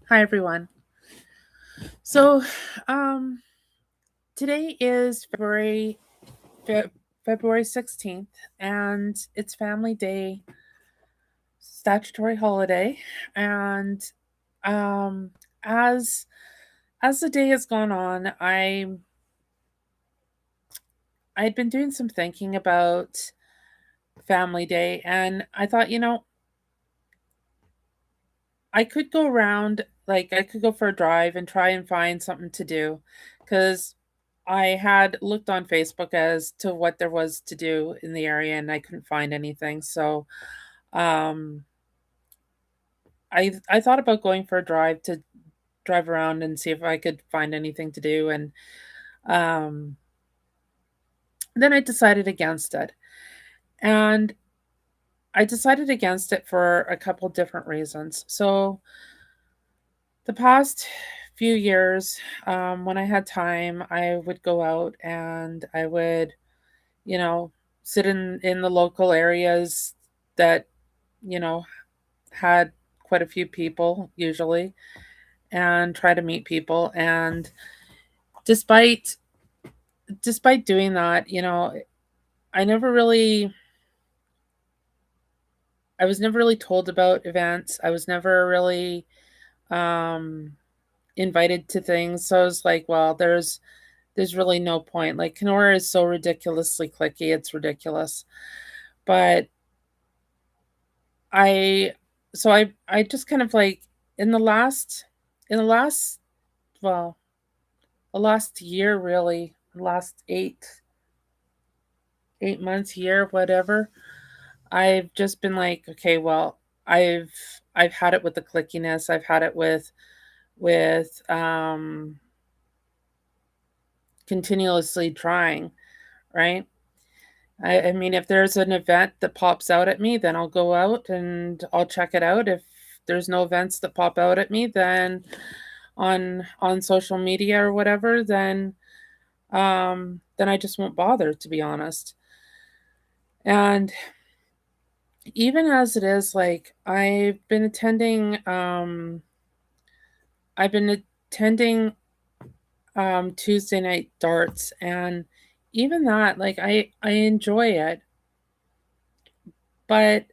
Hi, everyone. So, um, today is February 16th, and it's Family Day, statutory holiday. And um, as as the day has gone on, I'd been doing some thinking about Family Day, and I thought, I could go around, like I could go for a drive and try and find something to do, because I had looked on Facebook as to what there was to do in the area and I couldn't find anything. So, um, I thought about going for a drive to drive around and see if I could find anything to do, and um, then I decided against it. And I decided against it for a couple different reasons. So, the past few years, when I had time, I would go out and I would, you know, sit in the local areas that, you know, had quite a few people usually, and try to meet people. And despite despite doing that, I never really I was never really told about events. I was never really um invited to things. So I was like, well, there's really no point. Like Kenora is so ridiculously clicky, it's ridiculous. But I I just kind of like in the last in the last well, the last year really, the last 8 months, year, whatever, I've just been like, okay, well, I've I've had it with the clickiness. I've had it with continuously trying, right? I mean, if there's an event that pops out at me, then I'll go out and I'll check it out. If there's no events that pop out at me, then on social media or whatever, then I just won't bother, to be honest. And even as it is, like I've been attending Tuesday night darts, and even that, like I enjoy it, but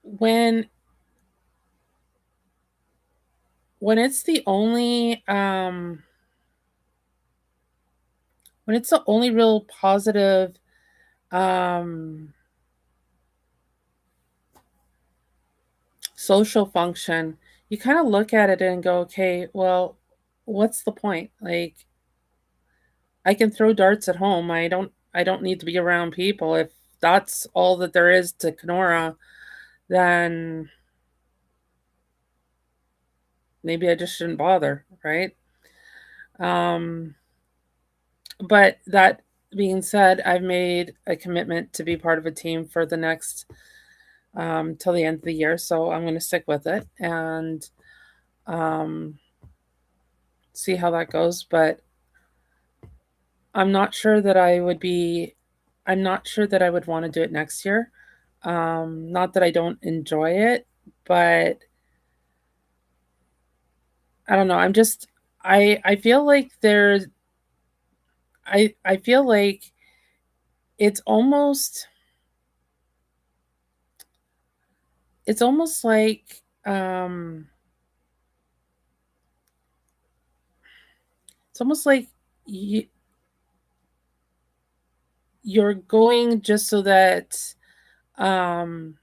when when it's the only when it's the only real positive um social function, you kind of look at it and go, okay, well, what's the point? Like, I can throw darts at home. I don't need to be around people. If that's all that there is to Kenora, then maybe I just shouldn't bother, right? Um, but that being said, I've made a commitment to be part of a team for the next till the end of the year, so I'm going to stick with it and um, see how that goes. But I'm not sure that I would be. I'm not sure that I would want to do it next year. Not that I don't enjoy it, but I don't know. I feel like there's I feel like it's almost it's almost like it's almost like you, you're going just so that um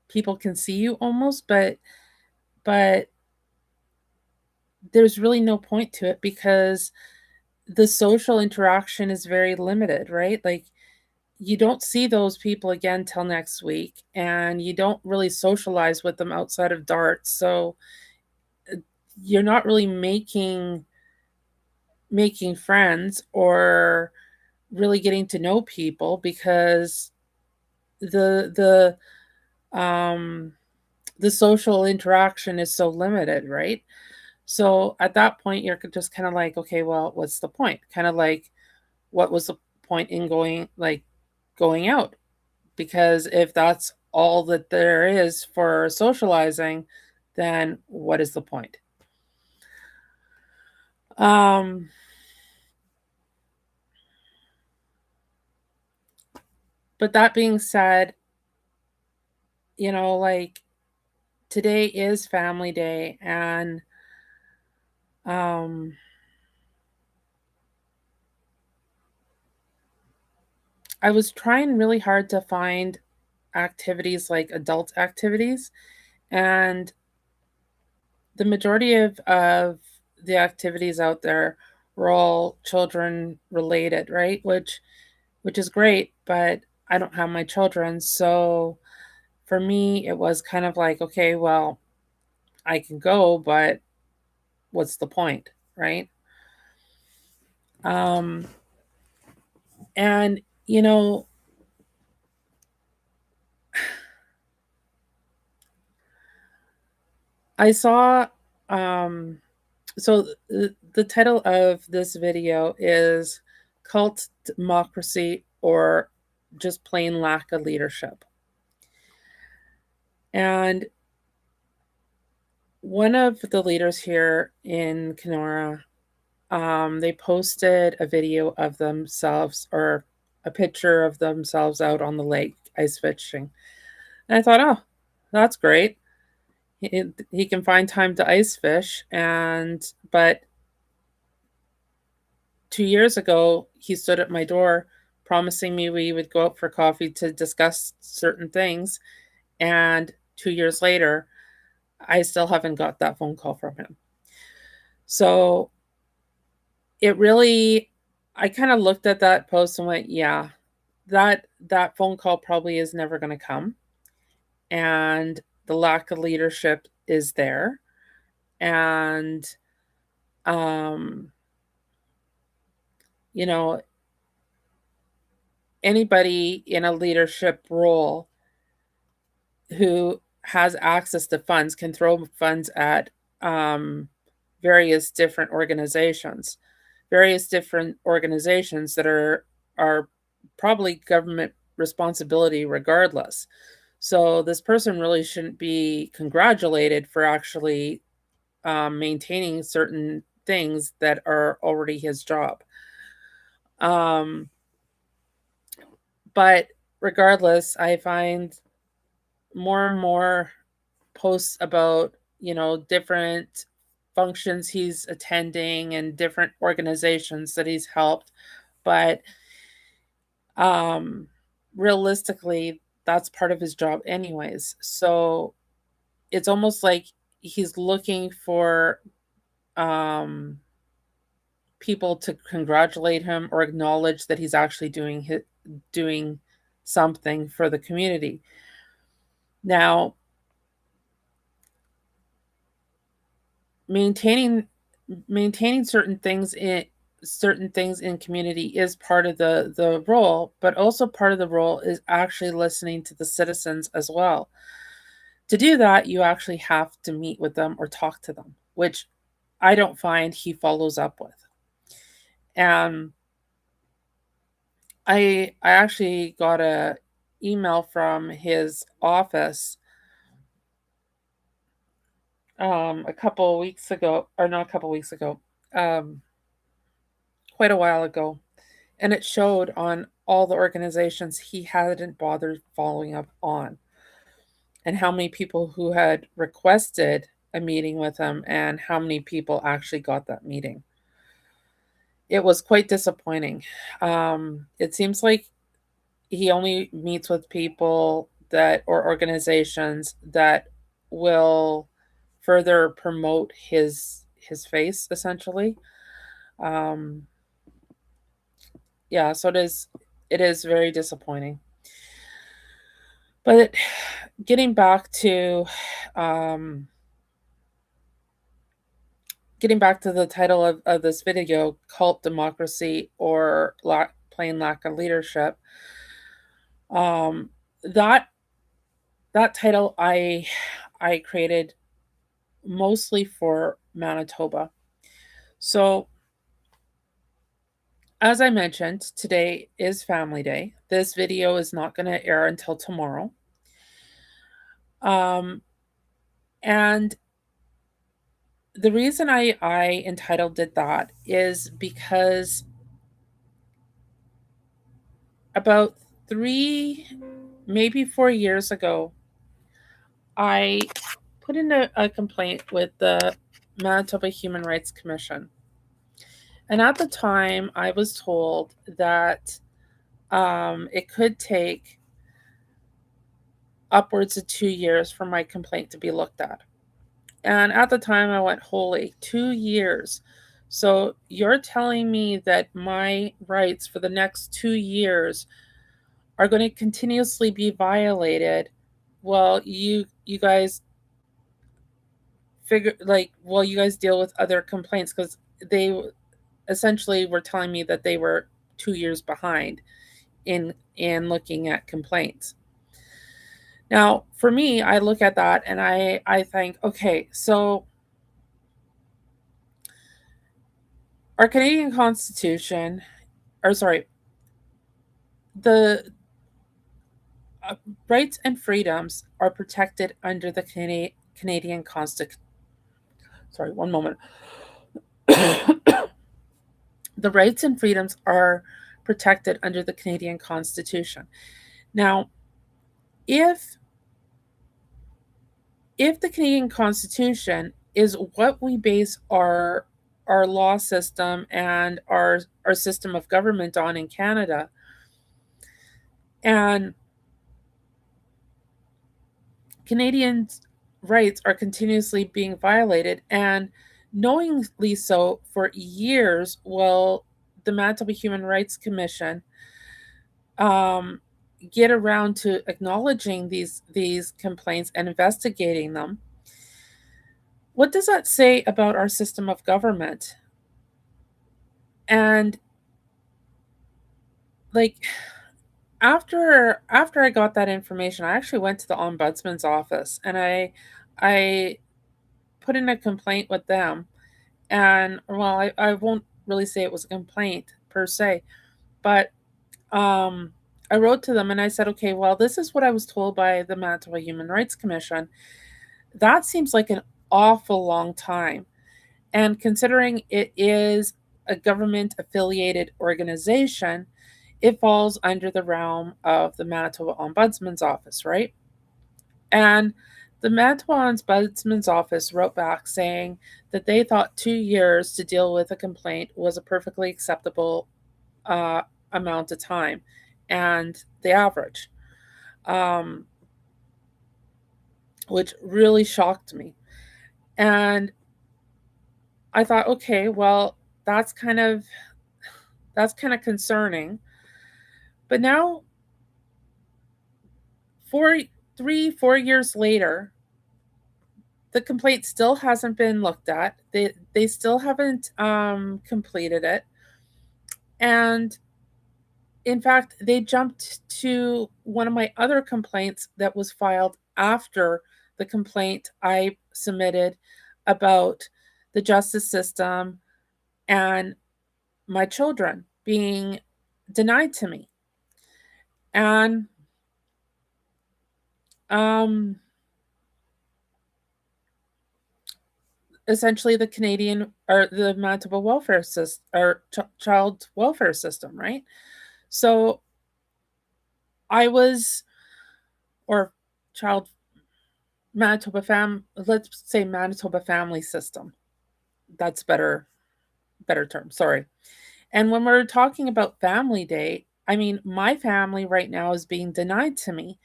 people can see you almost, but there's really no point to it because the social interaction is very limited, right? Like you don't see those people again till next week, and you don't really socialize with them outside of darts. So you're not really making friends or really getting to know people because the the social interaction is so limited, right? So at that point you're just kind of like, okay, well, what's the point? Kind of like, what was the point in going out? because if that's all that there is for socializing, then what is the point? Um, but that being said, like today is family day, and um, I was trying really hard to find activities like adult activities, and the majority of the activities out there were all children related, right? Which is great, but I don't have my children, so for me it was kind of like, okay, well, I can go, but what's the point, right? Um and you know, I saw um so the title of this video is Cult Democracy or Just Plain Lack of Leadership. And one of the leaders here in Kenora, they posted a video of themselves or a picture of themselves out on the lake ice fishing. And I thought, oh, that's great. He can find time to ice fish. But 2 years ago, he stood at my door promising me we would go out for coffee to discuss certain things. And 2 years later, I still haven't got that phone call from him. So it really, I kind of looked at that post and went, yeah, that phone call probably is never going to come. And the lack of leadership is there. And, um, you know, anybody in a leadership role who has access to funds can throw funds at um, various different organizations that are probably government responsibility regardless. So this person really shouldn't be congratulated for actually maintaining certain things that are already his job. Um, but regardless, I find more and more posts about, different functions he's attending and different organizations that he's helped. But um, realistically, that's part of his job, anyways. So it's almost like he's looking for um, people to congratulate him or acknowledge that he's actually doing something for the community. Now, maintaining maintaining certain things in community is part of the role, but also part of the role is actually listening to the citizens as well. To do that, you actually have to meet with them or talk to them, which I don't find he follows up with. And I actually got a email from his office a couple weeks ago, or not a couple weeks ago, um, quite a while ago, and it showed on all the organizations he hadn't bothered following up on, and how many people who had requested a meeting with him and how many people actually got that meeting. It was quite disappointing. It seems like he only meets with people that or organizations that will further promote his face, essentially. Um, yeah, so it is very disappointing. But getting back to um, getting back to the title of this video, Cult Democracy or Plain Lack of Leadership, um, that that title I created mostly for Manitoba. So as I mentioned, today is Family Day. This video is not going to air until tomorrow. Um, and the reason I entitled it that is because about 3, maybe 4 years ago, I put in a complaint with the Manitoba Human Rights Commission. And at the time, I was told that it could take upwards of 2 years for my complaint to be looked at. And at the time, I went, holy, 2 years. So you're telling me that my rights for the next 2 years are going to continuously be violated? Well, you guys you guys deal with other complaints, because they essentially were telling me that they were 2 years behind in looking at complaints. Now, for me, I look at that and I think, okay, so our Canadian Constitution, or sorry, the rights and freedoms are protected under the Canadian Constitution. Sorry, one moment. The rights and freedoms are protected under the Canadian Constitution. Now, if the Canadian Constitution is what we base our law system and our system of government on in Canada, and Canadians' rights are continuously being violated, and knowingly so for years, well, the Manitoba Human Rights Commission um, get around to acknowledging these complaints and investigating them. What does that say about our system of government? And like, after I got that information, I actually went to the ombudsman's office and I put in a complaint with them. And well, I won't really say it was a complaint per se, but I wrote to them and I said, okay, well, this is what I was told by the Manitoba Human Rights Commission. That seems like an awful long time. And considering it is a government affiliated organization, it falls under the realm of the Manitoba Ombudsman's Office, right? And the Manitoba Ombudsman's Office wrote back saying that they thought 2 years to deal with a complaint was a perfectly acceptable uh, amount of time, and the average, um, which really shocked me. And I thought, okay, well, that's kind of that's kind of concerning. But now, four, 4 years later, the complaint still hasn't been looked at. They still haven't completed it, and in fact, they jumped to one of my other complaints that was filed after the complaint I submitted about the justice system and my children being denied to me. And um, essentially, the Canadian or the Manitoba welfare system or child welfare system, right? So I was, or child let's say Manitoba family system. That's better term. Sorry. And when we're talking about Family Day, I mean, my family right now is being denied to me.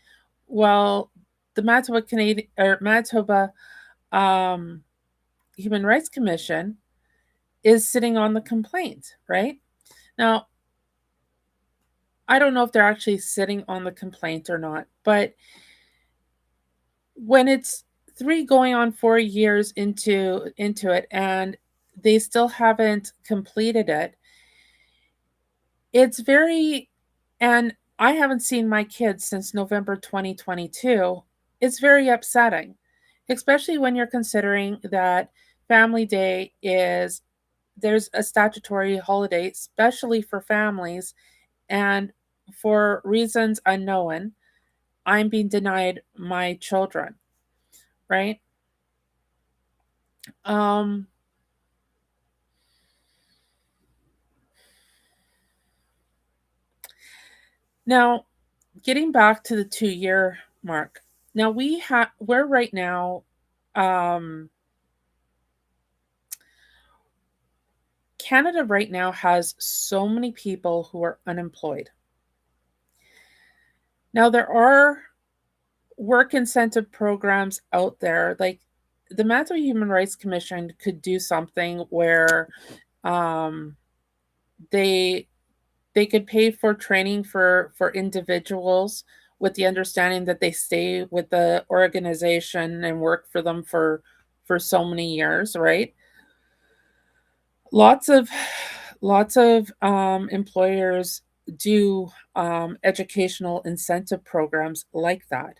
Well, the Manitoba um, Human Rights Commission is sitting on the complaint, right? Now, I don't know if they're actually sitting on the complaint or not, but when it's 3 going on 4 years into it and they still haven't completed it, it's very, and I haven't seen my kids since November 2022. It's very upsetting, especially when you're considering that Family Day is there's a statutory holiday, especially for families, and for reasons unknown, I'm being denied my children, right? Um, Now, getting back to the 2-year mark. Now we're right now, um, Canada right now has so many people who are unemployed. Now there are work incentive programs out there, like the Manitoba Human Rights Commission could do something where um, they they could pay for training for individuals with the understanding that they stay with the organization and work for them for so many years, right? Lots of employers do educational incentive programs like that.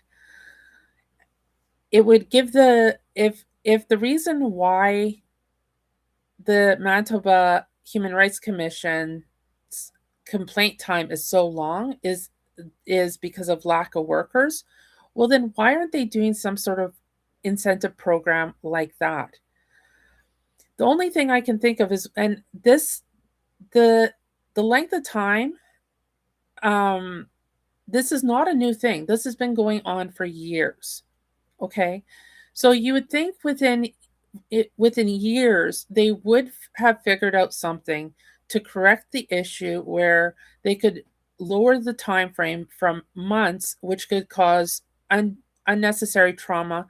It would give the if the reason why the Manitoba Human Rights Commission's complaint time is so long is because of lack of workers, well then why aren't they doing some sort of incentive program like that? The only thing I can think of is, and this the the length of time, um this is not a new thing. This has been going on for years. Okay. So you would think within years they would have figured out something to correct the issue where they could lower the time frame from months, which could cause unnecessary trauma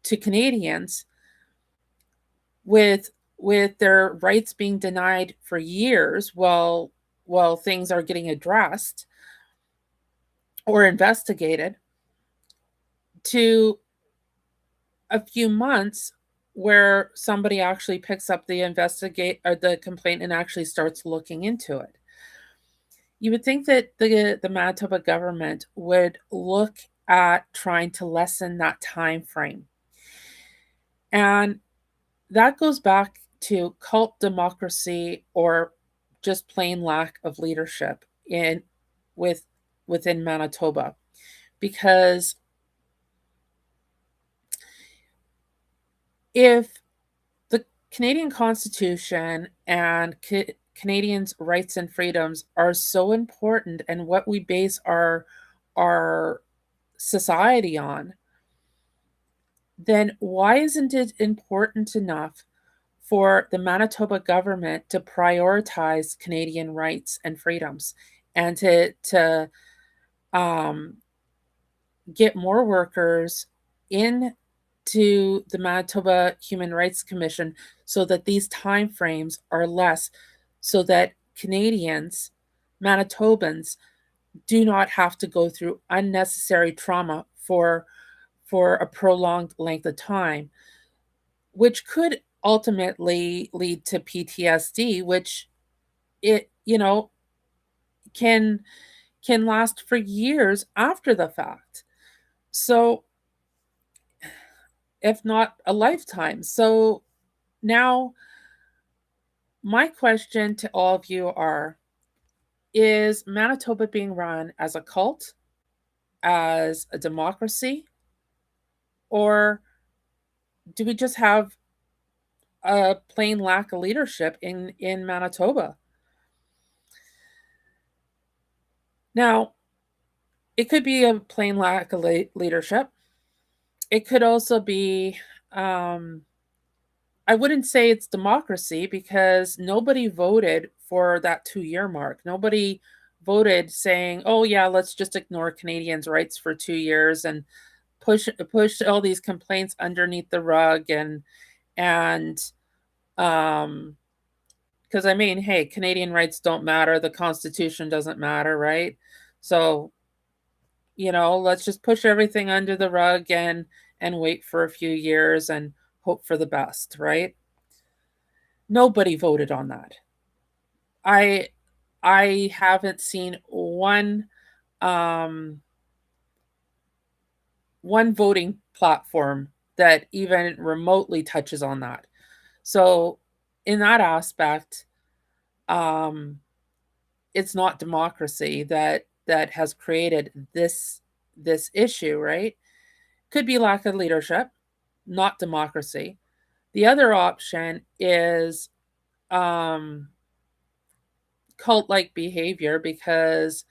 to Canadians, with their rights being denied for years while things are getting addressed or investigated, to a few months where somebody actually picks up the investigate or the complaint and actually starts looking into it. You would think that the Manitoba government would look at trying to lessen that time frame. And that goes back to cult democracy or just plain lack of leadership in with within Manitoba, because if the Canadian Constitution and Canadians' rights and freedoms are so important and what we base our society on, then why isn't it important enough for the Manitoba government to prioritize Canadian rights and freedoms and to um, get more workers in to the Manitoba Human Rights Commission so that these time frames are less, so that Canadians, Manitobans, do not have to go through unnecessary trauma for a prolonged length of time, which could ultimately lead to PTSD, which it can last for years after the fact. So if not a lifetime. So now my question to all of you are, is Manitoba being run as a cult, as a democracy, or do we just have a plain lack of leadership in Manitoba? Now, it could be a plain lack of leadership. It could also be, um, I wouldn't say it's democracy because nobody voted for that 2-year mark. Nobody voted saying, "Oh yeah, let's just ignore Canadians' rights for 2 years and push all these complaints underneath the rug." And um because I mean, hey, Canadian rights don't matter, the Constitution doesn't matter, right? So, let's just push everything under the rug and wait for a few years and hope for the best, right? Nobody voted on that. I I haven't seen um one voting platform that even remotely touches on that. So in that aspect, um, it's not democracy that has created this issue, right? Could be lack of leadership, not democracy. The other option is um, cult-like behavior, because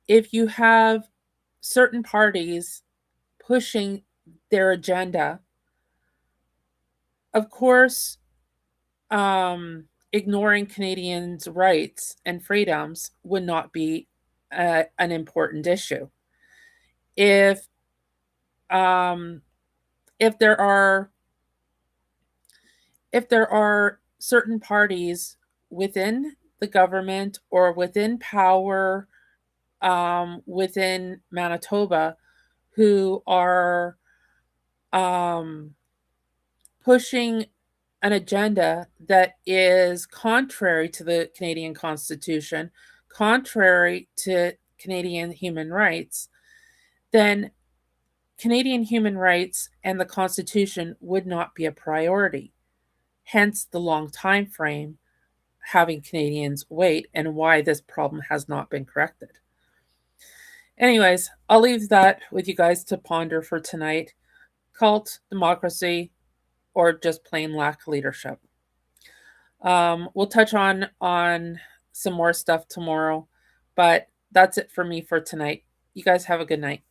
if you have certain parties pushing their agenda, of course, ignoring Canadians' rights and freedoms would not be an important issue. If um, if there are certain parties within the government or within power, within Manitoba, who are um, pushing an agenda that is contrary to the Canadian Constitution, contrary to Canadian human rights, then Canadian human rights and the Constitution would not be a priority. Hence the long time frame having Canadians wait and why this problem has not been corrected. Anyways, I'll leave that with you guys to ponder for tonight. Cult, democracy, or just plain lack of leadership. We'll touch on some more stuff tomorrow, but that's it for me for tonight. You guys have a good night.